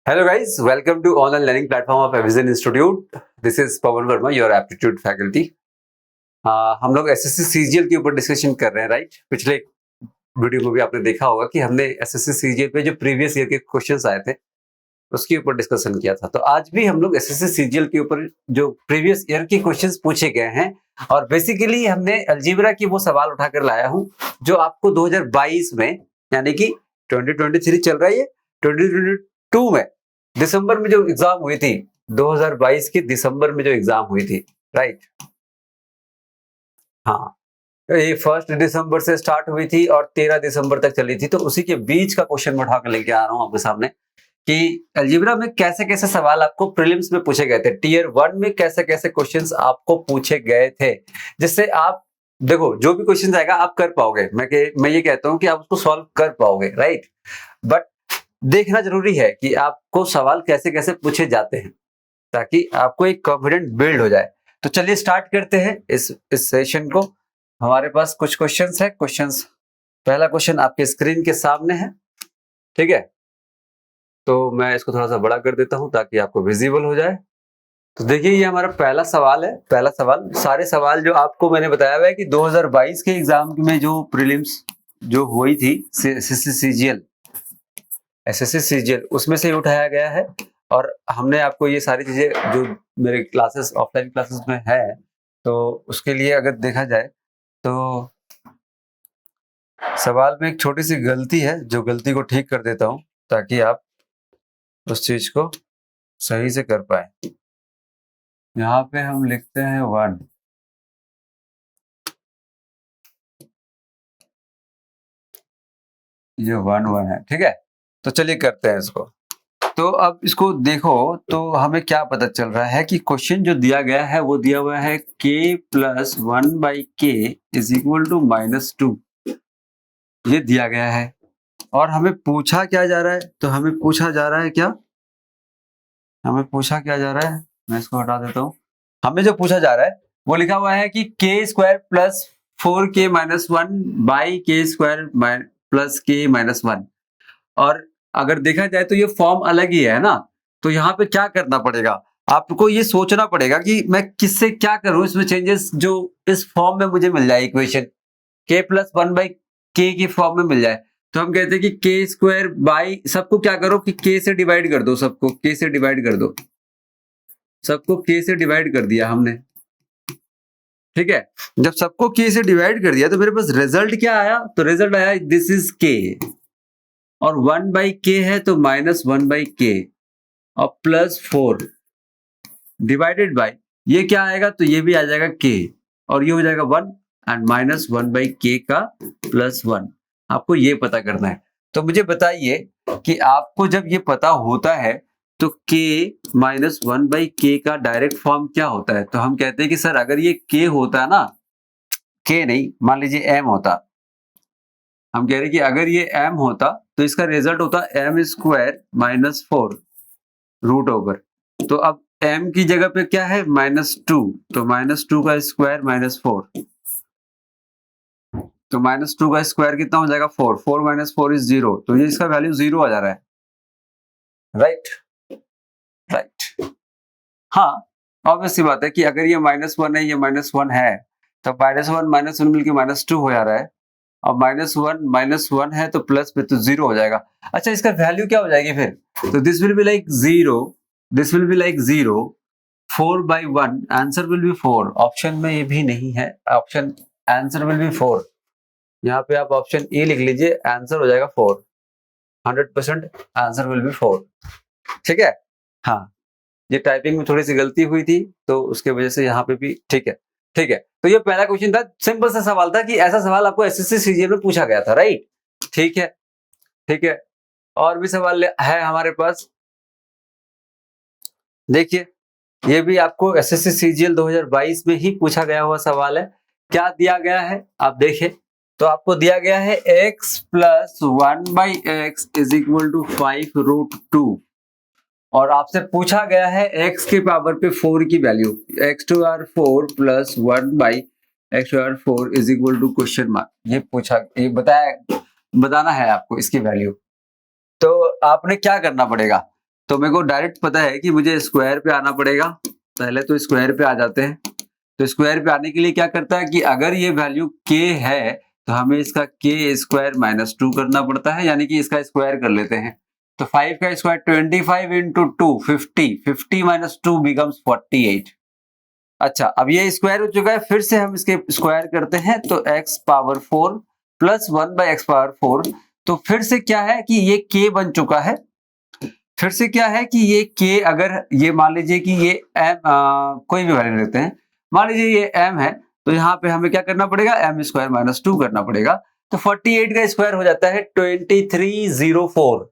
Hello guys, welcome to online learning platform of Avision Institute. This is Pawan Verma, your aptitude faculty. हम लोग SSC CGL के ऊपर discussion कर रहे हैं, राइट? पिछले वीडियो में भी आपने देखा होगा कि हमने एसएससी सीजीएल पे जो प्रीवियस ईयर के क्वेश्चंस आए थे उसके ऊपर डिस्कशन किया था। तो आज भी हम लोग एसएससी सीजीएल के ऊपर जो प्रीवियस ईयर के क्वेश्चंस पूछे गए हैं और बेसिकली हमने अलजेब्रा की वो सवाल उठाकर लाया हूँ जो आपको 2022 में, यानी कि 2023 चल रहा है, 2022 में दिसंबर में जो एग्जाम हुई थी, 2022 के दिसंबर में जो एग्जाम हुई थी, राइट? हाँ, ये 1 दिसंबर से स्टार्ट हुई थी और 13 दिसंबर तक चली थी। तो उसी के बीच का क्वेश्चन मैं उठाकर लेके आ रहा हूँ आपके सामने कि अलजेब्रा में कैसे कैसे सवाल आपको प्रीलिम्स में पूछे गए थे, टीयर 1 में कैसे कैसे क्वेश्चंस आपको पूछे गए थे, जिससे आप देखो जो भी क्वेश्चन आएगा आप कर पाओगे। मैं ये कहता हूँ कि आप उसको सॉल्व कर पाओगे, राइट? बट देखना जरूरी है कि आपको सवाल कैसे कैसे पूछे जाते हैं ताकि आपको एक कॉन्फिडेंट बिल्ड हो जाए। तो चलिए स्टार्ट करते हैं इस सेशन को। हमारे पास कुछ क्वेश्चंस है। पहला क्वेश्चन आपके स्क्रीन के सामने है, ठीक है? तो मैं इसको थोड़ा सा बड़ा कर देता हूं ताकि आपको विजिबल हो जाए। तो देखिए ये हमारा पहला सवाल है। पहला सवाल, सारे सवाल जो आपको मैंने बताया हुआ है कि 2022 के एग्जाम में जो प्रीलिम्स जो हुई थी एसएससी सीजीएल उसमें से उठाया गया है और हमने आपको ये सारी चीजें जो मेरे क्लासेस ऑफलाइन क्लासेस में है तो उसके लिए अगर देखा जाए तो सवाल में एक छोटी सी गलती है, जो गलती को ठीक कर देता हूं ताकि आप उस चीज को सही से कर पाए। यहाँ पे हम लिखते हैं 1, ये 1 है, ठीक है? तो चलिए करते हैं इसको। तो अब इसको देखो तो हमें क्या पता चल रहा है कि क्वेश्चन जो दिया गया है वो दिया हुआ है k plus 1/k is equal to -2, ये दिया गया है। और हमें पूछा क्या जा रहा है? तो हमें पूछा जा रहा है क्या? मैं इसको हटा देता हूँ। हमें जो पूछा जा रहा है वो लिखा हुआ है कि k² plus 4k minus 1 by k² plus k minus 1। और अगर देखा जाए तो ये फॉर्म अलग ही है ना, तो यहाँ पे क्या करना पड़ेगा? आपको ये सोचना पड़ेगा कि मैं किससे क्या करूं इसमें चेंजेस जो इस फॉर्म में मुझे मिल जाए, इक्वेशन k प्लस 1/k की फॉर्म में मिल जाए। तो हम कहते हैं कि k² बाई, सबको क्या करो कि k से डिवाइड कर दो, सबको k से डिवाइड कर दो, सबको k से डिवाइड कर दिया हमने, ठीक है? जब सबको k से डिवाइड कर दिया तो मेरे पास रिजल्ट क्या आया? तो रिजल्ट आया दिस इज k और 1/k है तो -1/k और प्लस 4 डिवाइडेड बाय, ये क्या आएगा? तो ये भी आ जाएगा k और ये हो जाएगा 1 एंड -1/k का प्लस 1। आपको ये पता करना है। तो मुझे बताइए कि आपको जब ये पता होता है तो k -1/k का डायरेक्ट फॉर्म क्या होता है? तो हम कहते हैं कि सर अगर ये k होता है ना, k नहीं, मान लीजिए m होता, हम कह रहे हैं कि अगर ये m होता तो इसका रिजल्ट होता m² -4 रूट ओवर। तो अब m की जगह पे क्या है? -2, तो -2 का स्क्वायर -4, तो -2 का स्क्वायर कितना हो जाएगा? 4, 4 - 4 इज 0, तो ये इसका वैल्यू 0 आ जा रहा है, राइट? राइट। हाँ, ऑब्वियस सी बात है कि अगर ये -1 है, ये -1 है, तो -1 मिलके -2 हो जा रहा है और -1 है तो प्लस पे तो 0 हो जाएगा। अच्छा, इसका वैल्यू क्या हो जाएगी फिर? तो this will be like 0, this will be like 0, 4/1, answer will be 4। Option में ये भी नहीं है, ऑप्शन आंसर विल बी 4। यहाँ पे आप ऑप्शन ए लिख लीजिए, आंसर हो जाएगा 4, 100% आंसर विल बी 4, ठीक है? हाँ, ये टाइपिंग में थोड़ी सी गलती हुई थी तो उसके वजह से यहाँ पे भी ठीक है, ठीक है? तो ये पहला क्वेश्चन था, सिंपल सा सवाल था कि ऐसा सवाल आपको एसएससी सीजीएल में पूछा गया था, राइट? ठीक है, ठीक है। और भी सवाल है हमारे पास। देखिए ये भी आपको एसएससी सीजीएल 2022 में ही पूछा गया हुआ सवाल है। क्या दिया गया है आप देखिए, तो आपको दिया गया है x plus 1/x is equal to 5√2 और आपसे पूछा गया है x के पावर पे 4 की value, x⁴ plus 1/x⁴ is equal to question mark. ये पूछा, ये बताना है आपको इसकी वैल्यू। तो आपने क्या करना पड़ेगा? तो मेरे को डायरेक्ट पता है कि मुझे स्क्वायर पे आना पड़ेगा। पहले तो स्क्वायर पे आ जाते हैं। तो स्क्वायर पे आने के लिए क्या करता है कि अगर ये वैल्यू k है तो हमें इसका k स्क्वायर माइनस 2 करना पड़ता है, यानी कि इसका स्क्वायर कर लेते हैं। तो 5 का स्क्वायर 25 इंटू 2 50, 50 माइनस 2 बिकम्स 48। अच्छा, अब ये स्क्वायर हो चुका है, फिर से हम इसके स्क्वायर करते हैं तो x power 4 plus 1 by x power 4। तो फिर से क्या है कि ये k बन चुका है। फिर से क्या है कि ये k, अगर ये मान लीजिए कि ये m कोई भी वैल्यू लेते हैं, मान लीजिए ये m है, तो यहाँ पे हमें क्या करना पड़ेगा, m स्क्वायर माइनस 2 करना पड़ेगा। तो 48 का स्क्वायर हो जाता है 2304।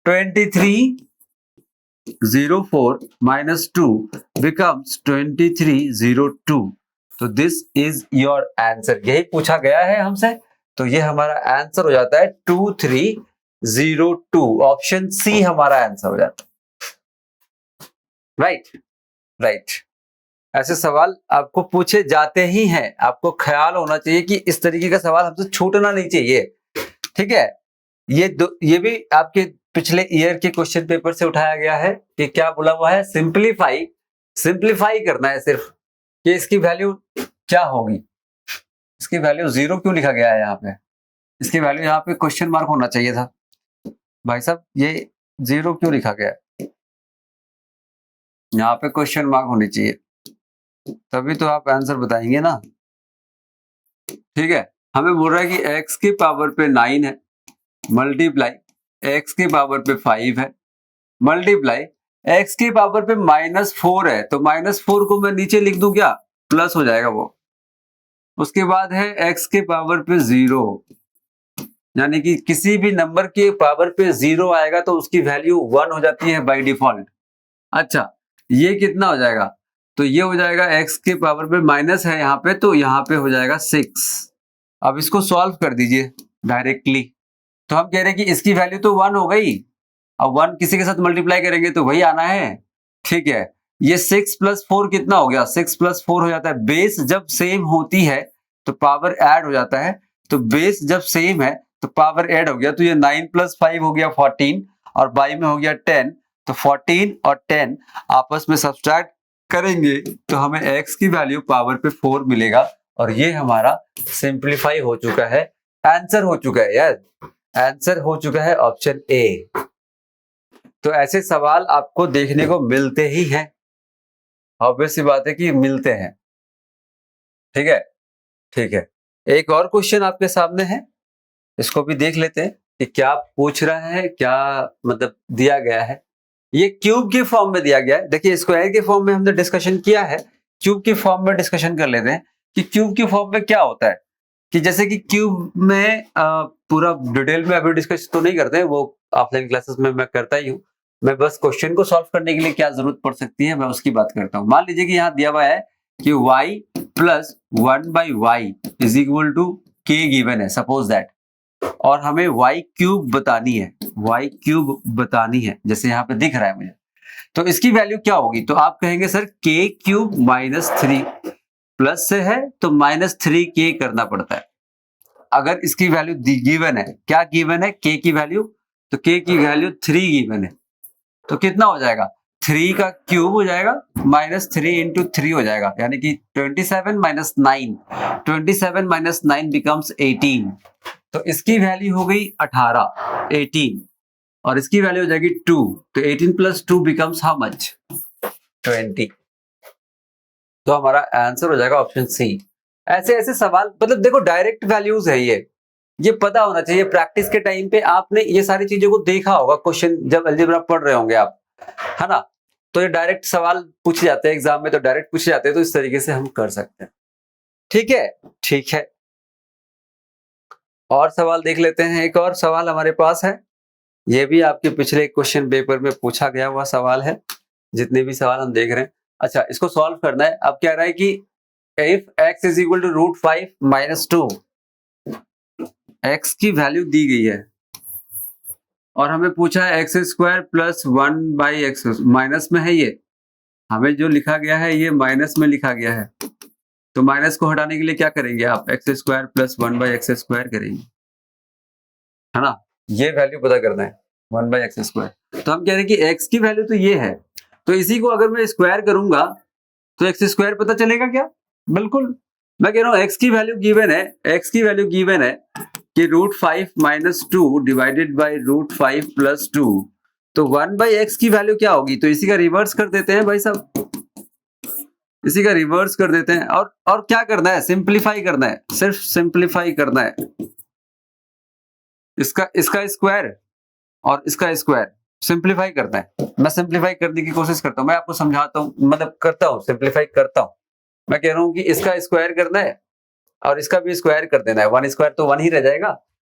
2304 minus 2 becomes 2302. तो दिस इज योर आंसर। यही पूछा गया है हमसे, तो ये हमारा आंसर हो जाता है 2302। ऑप्शन सी हमारा आंसर हो जाता है। Right right. ऐसे सवाल आपको पूछे जाते ही हैं, आपको ख्याल होना चाहिए कि इस तरीके का सवाल हमसे छूटना नहीं चाहिए। ठीक है, ये भी आपके पिछले ईयर के क्वेश्चन पेपर से उठाया गया है कि क्या बोला हुआ है, सिंप्लीफाई करना है सिर्फ कि इसकी वैल्यू क्या होगी। इसकी वैल्यू 0 क्यों लिखा गया है यहाँ पे, इसकी वैल्यू यहाँ पे क्वेश्चन मार्क होना चाहिए था। भाई साहब ये 0 क्यों लिखा गया है, यहाँ पे क्वेश्चन मार्क होनी चाहिए, तभी तो आप आंसर बताएंगे ना। ठीक है, हमें बोल रहा है कि x की पावर पे 9 है मल्टीप्लाई x की पावर पे 5 है मल्टीप्लाई x की पावर पे -4 है। तो -4 को मैं नीचे लिख दूं क्या, प्लस हो जाएगा वो। उसके बाद है x के पावर पे 0, यानी कि किसी भी नंबर के पावर पे 0 आएगा तो उसकी वैल्यू 1 हो जाती है बाय डिफॉल्ट। अच्छा, ये कितना हो जाएगा, तो ये हो जाएगा x के पावर पे माइनस है यहाँ पे, तो यहाँ पे हो जाएगा 6। अब इसको सॉल्व कर दीजिए डायरेक्टली। तो हम कह रहे हैं कि इसकी वैल्यू तो 1 हो गई, अब 1 किसी के साथ मल्टीप्लाई करेंगे तो वही आना है। ठीक है, ये 6 प्लस 4 कितना हो गया, 6 प्लस 4 हो जाता है। बेस जब सेम होती है तो पावर ऐड हो जाता है, तो बेस जब सेम है तो पावर ऐड हो गया। तो ये 9 प्लस 5 हो गया 14 और बाई में हो गया 10। तो 14 और 10 आपस में सब्सट्रैक्ट करेंगे तो हमें x की वैल्यू पावर पे 4 मिलेगा, और ये हमारा सिंप्लीफाई हो चुका है, आंसर हो चुका है यार, आंसर हो चुका है ऑप्शन ए। तो ऐसे सवाल आपको देखने को मिलते ही हैं, ऑब्वियस सी बात है कि मिलते हैं। ठीक है, ठीक है। एक और क्वेश्चन आपके सामने है, इसको भी देख लेते हैं कि क्या पूछ रहा है, क्या मतलब दिया गया है। ये क्यूब के फॉर्म में दिया गया है। देखिए स्क्वायर के फॉर्म में हमने डिस्कशन किया है, क्यूब के फॉर्म में डिस्कशन कर लेते हैं कि क्यूब के फॉर्म में क्या होता है। कि जैसे कि क्यूब में पूरा डिटेल में अभी डिस्कस तो नहीं करते हैं, वो ऑफलाइन क्लासेस में मैं करता ही हूँ। मैं बस क्वेश्चन को सॉल्व करने के लिए क्या जरूरत पड़ सकती है मैं उसकी बात करता हूँ। मान लीजिए कि यहाँ दिया हुआ है कि y plus 1 by y is equal to k given है, सपोज दैट, और हमें y क्यूब बतानी है, y क्यूब बतानी है जैसे यहाँ पे दिख रहा है मुझे। तो इसकी वैल्यू क्या होगी, तो आप कहेंगे sir k cube minus 3, plus से है तो माइनस 3k करना पड़ता है। अगर इसकी वैल्यू गिवन है, क्या गिवन है, k की वैल्यू, तो k की वैल्यू 3 गिवन है, तो कितना हो जाएगा, 3 का क्यूब हो जाएगा माइनस 3 इंटू 3 हो जाएगा, यानी कि 27 माइनस 9, 27 माइनस 9 बिकम्स 18। तो इसकी वैल्यू हो गई 18, 18, और इसकी वैल्यू हो जाएगी 2, तो 18 प्लस 2 बिकम्स हाउ मच, 20। तो हमारा आंसर हो जाएगा ऑप्शन सी। ऐसे ऐसे सवाल, मतलब देखो डायरेक्ट वैल्यूज है ये पता होना चाहिए। प्रैक्टिस के टाइम पे आपने ये सारी चीजों को देखा होगा, क्वेश्चन जब अलजेब्रा पढ़ रहे होंगे आप, है ना। तो ये डायरेक्ट सवाल पूछे जाते हैं एग्जाम में, तो डायरेक्ट पूछे जाते हैं, तो इस तरीके से हम कर सकते हैं। ठीक है, ठीक है। और सवाल देख लेते हैं। एक और सवाल हमारे पास है, ये भी आपके पिछले क्वेश्चन पेपर में पूछा गया हुआ सवाल है, जितने भी सवाल हम देख रहे हैं। अच्छा, इसको सॉल्व करना है। अब क्या रहा है कि if x is equal to root 5 minus 2, x की वैल्यू दी गई है और हमें पूछा है x square plus 1 by x, minus में है ये, हमें जो लिखा गया है ये माइनस में लिखा गया है, तो माइनस को हटाने के लिए क्या करेंगे आप, x square plus 1 by x square करेंगे, है ना। ये वैल्यू पता करना है 1 बाई एक्स स्क्वायर। तो हम कह रहे हैं कि x की वैल्यू तो ये है, तो इसी को अगर मैं स्क्वायर करूंगा तो x स्क्वायर पता चलेगा क्या? बिल्कुल। मैं कह रहा हूं x की वैल्यू गिवन है, x की वैल्यू गिवन है कि √5 माइनस 2 डिवाइडेड बाई √5 प्लस 2, तो 1/x की वैल्यू क्या होगी? तो इसी का रिवर्स कर देते हैं भाई साहब, इसी का रिवर्स कर देते हैं। और क्या करना है? सिंप्लीफाई करना है, सिर्फ सिंप्लीफाई करना है। इसका स्क्वायर और इसका स्क्वायर सिंप्लीफाई करना है। मैं सिंप्लीफाई करने की कोशिश करता हूं, मैं आपको समझाता हूं, मतलब करता हूं, सिंप्लीफाई करता हूं। मैं कह रहा हूं कि इसका स्क्वायर करना है और इसका भी स्क्वायर कर देना है। 1 स्क्वायर तो 1 ही रह जाएगा,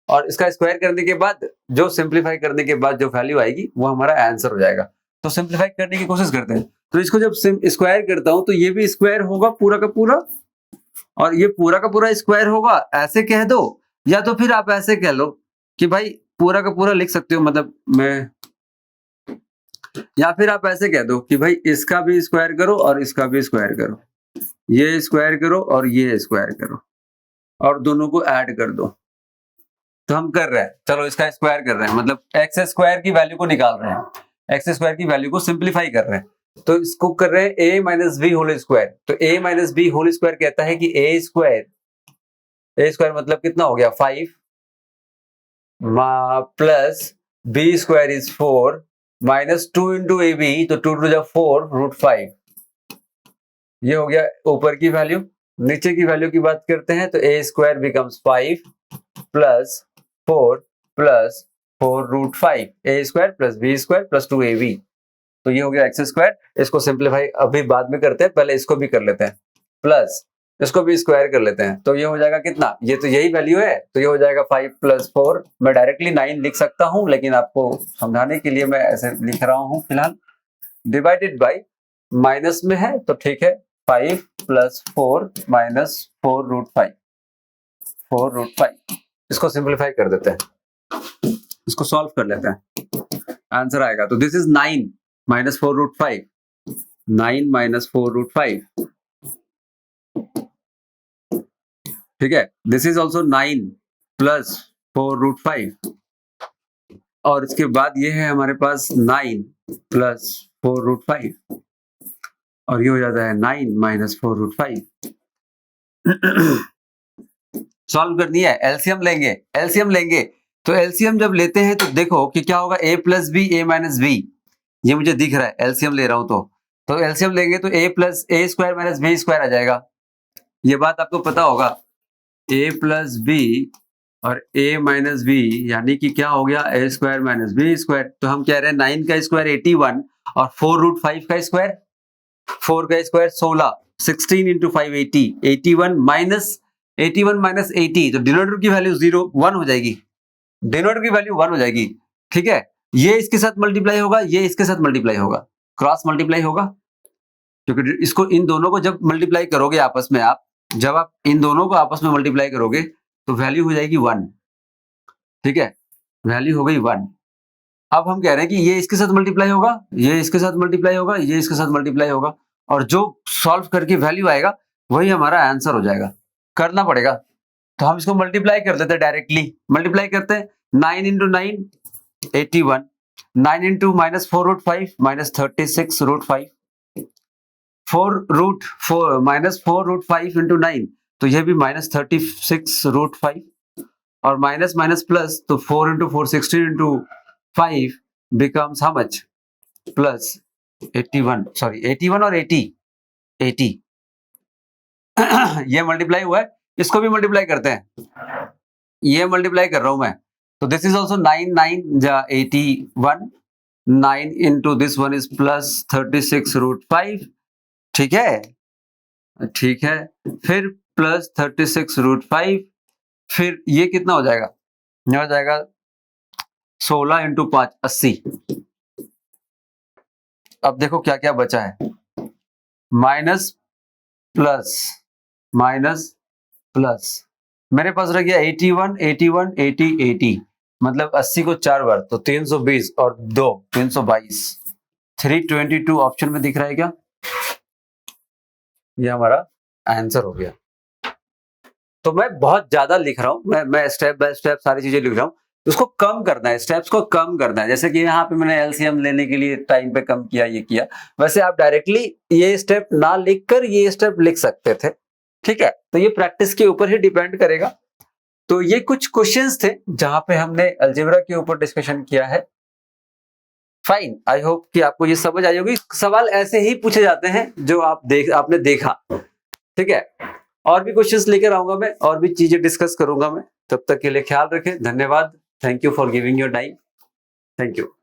और इसका स्क्वायर करने के बाद जो सिंप्लीफाई करने के बाद जो वैल्यू आएगी वो हमारा आंसर हो जाएगा। तो सिंप्लीफाई करने की कोशिश करते हैं। तो इसको जब स्क्वायर करता हूं तो ये भी स्क्वायर होगा पूरा का पूरा, और ये पूरा का पूरा स्क्वायर होगा, ऐसे कह दो, या तो फिर आप ऐसे कह लो कि भाई पूरा का पूरा लिख सकते हो, मतलब मैं, या फिर आप ऐसे कह दो कि भाई इसका भी स्क्वायर करो और इसका भी स्क्वायर करो, ये स्क्वायर करो और ये स्क्वायर करो, और दोनों को ऐड कर दो। तो हम कर रहे हैं, चलो इसका स्क्वायर कर रहे हैं, मतलब एक्स स्क्वायर की वैल्यू को निकाल रहे हैं, एक्स स्क्वायर की वैल्यू को सिंप्लीफाई कर रहे हैं। तो इसको कर रहे हैं a minus b whole square. तो a minus b whole square कहता है कि a स्क्वायर मतलब कितना हो गया? 5 plus b square is 4 minus 2 into a b, तो 2 टू 4 √5। ये हो गया ऊपर की वैल्यू। नीचे की वैल्यू की बात करते हैं तो a square becomes 5 plus 4 plus 4 √5, a square plus b square plus 2ab। तो ये हो गया एक्स स्क्वायर। इसको सिंप्लीफाई अभी बाद में करते हैं, पहले इसको भी कर लेते हैं, प्लस इसको भी स्क्वायर कर लेते हैं। तो ये हो जाएगा कितना? ये तो यही वैल्यू है, तो ये हो जाएगा 5 प्लस 4। मैं डायरेक्टली 9 लिख सकता हूं, लेकिन आपको समझाने के लिए मैं ऐसे लिख रहा हूं फिलहाल। डिवाइडेड बाई, माइनस में है तो ठीक है, 5 प्लस 4 माइनस 4 √5। इसको सिंप्लीफाई कर देते हैं, इसको सॉल्व कर लेते हैं, आंसर आएगा। तो दिस इज 9 माइनस 4 √5, 9 माइनस 4 √5, ठीक है। दिस इज ऑल्सो 9 प्लस 4 √5, और इसके बाद ये है हमारे पास 9 प्लस 4 √5, और ये हो जाता है 9 माइनस 4 √5। सॉल्व करनी है, एलसीएम लेंगे, एलसीएम लेंगे। तो एलसीएम जब लेते हैं तो देखो कि क्या होगा, a plus b, a minus b, ये मुझे दिख रहा है, एलसीएम ले रहा हूं। तो एलसीएम लेंगे तो a plus a square minus b square आ जाएगा। ये बात आपको पता होगा, a प्लस बी और a माइनस बी यानी कि क्या हो गया, a square minus b square. तो हम कह रहे हैं 9 का स्क्वायर 81 और 4 √5 का स्क्वायर, 4 का स्क्वायर 16, 16 इंटू 5 80, 81 माइनस 80, तो डिनोमिनेटर की वैल्यू 1 हो जाएगी, डिनोमिनेटर की वैल्यू 1 हो जाएगी, ठीक है। ये इसके साथ मल्टीप्लाई होगा, ये इसके साथ मल्टीप्लाई होगा, क्रॉस मल्टीप्लाई होगा, क्योंकि इसको, इन दोनों को जब मल्टीप्लाई करोगे आपस में, जब आप इन दोनों को आपस में मल्टीप्लाई करोगे तो वैल्यू हो जाएगी 1, ठीक है, वैल्यू हो गई 1। अब हम कह रहे हैं कि ये इसके साथ मल्टीप्लाई होगा, ये इसके साथ मल्टीप्लाई होगा, ये इसके साथ मल्टीप्लाई होगा, और जो सॉल्व करके वैल्यू आएगा वही हमारा आंसर हो जाएगा। करना पड़ेगा, तो हम इसको मल्टीप्लाई कर देते हैं, डायरेक्टली मल्टीप्लाई करते हैं। 9 into 9 81, 9 into minus 4 √5 minus 36 √5, 4 minus 4 √5 into 9, तो यह भी माइनस 36 √5, और माइनस माइनस प्लस, तो 4 into 4 16 into 5 becomes how much? Plus 81, sorry 81 और 80 ये मल्टीप्लाई हुआ है, इसको भी मल्टीप्लाई करते हैं, ये मल्टीप्लाई कर रहा हूं मैं। तो दिस इज ऑल्सो 9 9 जा 81, 9 into this one is plus 36 √5, ठीक है, ठीक है। फिर प्लस 36 √5, फिर ये कितना हो जाएगा, ये हो जाएगा 16 इंटू 5 80। अब देखो क्या क्या बचा है, माइनस प्लस माइनस प्लस, मेरे पास रह गया 81 81 80 80, मतलब 80 को 4 बार, तो 320 और 2 322, 322 ऑप्शन में दिख रहा है क्या? ये हमारा आंसर हो गया। तो मैं बहुत ज्यादा लिख रहा हूं, मैं स्टेप बाय स्टेप सारी चीजें लिख रहा हूं, उसको कम करना है, स्टेप्स को कम करना है। जैसे कि यहाँ पे मैंने एलसीएम लेने के लिए टाइम पे कम किया, ये किया, वैसे आप डायरेक्टली ये स्टेप ना लिखकर ये स्टेप लिख सकते थे। ठीक है, तो ये प्रैक्टिस के ऊपर ही डिपेंड करेगा। तो ये कुछ क्वेश्चंस थे जहां पे हमने अलजेब्रा के ऊपर डिस्कशन किया है। फाइन, आई होप कि आपको ये समझ आई होगी। सवाल ऐसे ही पूछे जाते हैं जो आपने देखा। ठीक है, और भी क्वेश्चंस लेकर आऊंगा मैं, और भी चीजें डिस्कस करूंगा मैं। तब तक के लिए ख्याल रखें। धन्यवाद। Thank you for giving your time. Thank you.